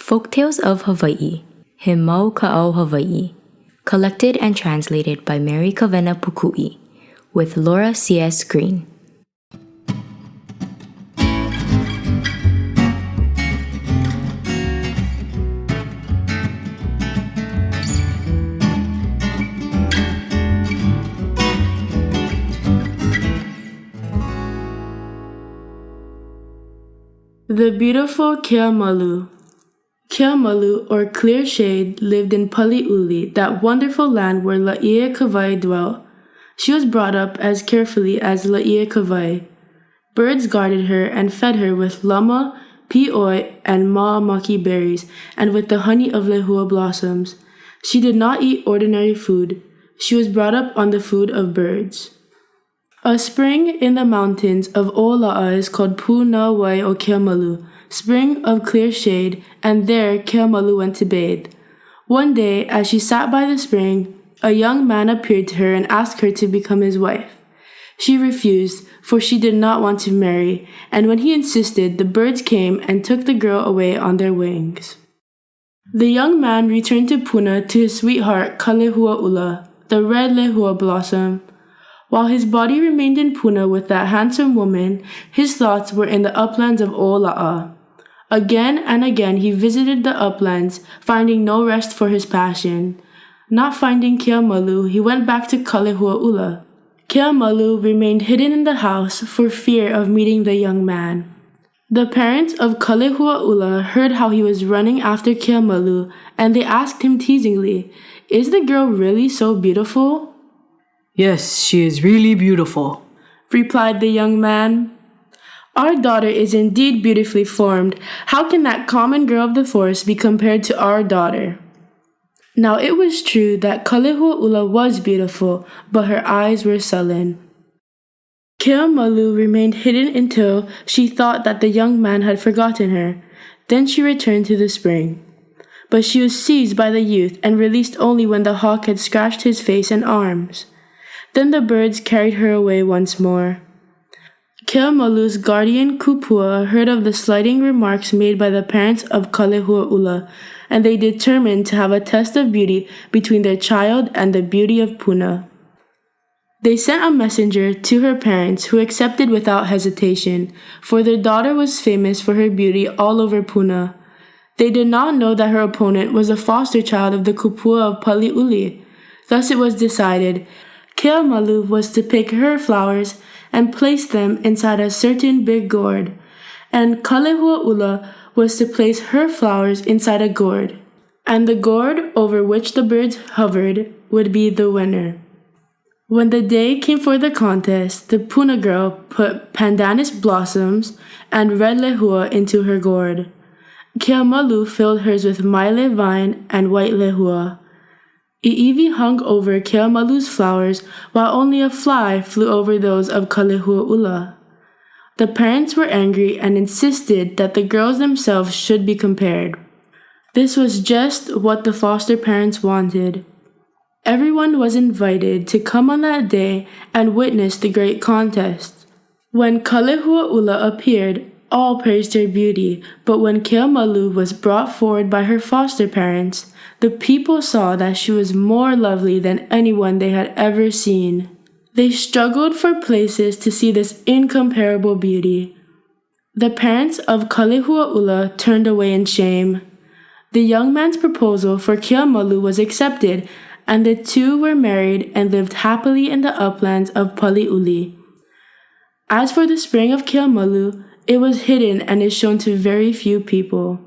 Folktales of Hawaii, He Mau Ka'au Hawaii, collected and translated by Mary Kavena Pukui, with Laura C.S. Green. The beautiful Keamalu. Keamalu, or Clear Shade, lived in Paliuli, that wonderful land where Laie Kawai dwelt. She was brought up as carefully as Laie Kawai. Birds guarded her and fed her with lama, pi'oi, and ma'amaki berries, and with the honey of lehua blossoms. She did not eat ordinary food. She was brought up on the food of birds. A spring in the mountains of O'ola'a is called Punawai o Keamalu, spring of clear shade, and there Keamalu went to bathe. One day, as she sat by the spring, a young man appeared to her and asked her to become his wife. She refused, for she did not want to marry, and when he insisted, the birds came and took the girl away on their wings. The young man returned to Puna to his sweetheart Kalehuaʻula, the red lehua blossom. While his body remained in Puna with that handsome woman, his thoughts were in the uplands of O'ola'a. Again and again he visited the uplands, finding no rest for his passion. Not finding Keamalu, he went back to Kalehuaʻula. Keamalu remained hidden in the house for fear of meeting the young man. The parents of Kalehuaʻula heard how he was running after Keamalu, and they asked him teasingly, "Is the girl really so beautiful?" "Yes, she is really beautiful," replied the young man. "Our daughter is indeed beautifully formed. How can that common girl of the forest be compared to our daughter?" Now it was true that Kalehuaʻula was beautiful, but her eyes were sullen. Keamalu remained hidden until she thought that the young man had forgotten her. Then she returned to the spring. But she was seized by the youth and released only when the hawk had scratched his face and arms. Then the birds carried her away once more. Keamalu's guardian kupua heard of the slighting remarks made by the parents of Kalehuaʻula, and they determined to have a test of beauty between their child and the beauty of Puna. They sent a messenger to her parents, who accepted without hesitation, for their daughter was famous for her beauty all over Puna. They did not know that her opponent was a foster child of the kupua of Paliuli. Thus it was decided Keamalu was to pick her flowers and place them inside a certain big gourd, and Kalehuaʻula was to place her flowers inside a gourd, and the gourd over which the birds hovered would be the winner. When the day came for the contest, the Puna girl put pandanus blossoms and red lehua into her gourd. Keamalu filled hers with maile vine and white lehua. I'iwi hung over Keamalu's flowers, while only a fly flew over those of Kalehuaʻula. The parents were angry and insisted that the girls themselves should be compared. This was just what the foster parents wanted. Everyone was invited to come on that day and witness the great contest. When Kalehuaʻula appeared, all praised her beauty, but when Keamalu was brought forward by her foster parents, the people saw that she was more lovely than anyone they had ever seen. They struggled for places to see this incomparable beauty. The parents of Kalehuaʻula turned away in shame. The young man's proposal for Keamalu was accepted, and the two were married and lived happily in the uplands of Paliuli. As for the spring of Keamalu, it was hidden and is shown to very few people.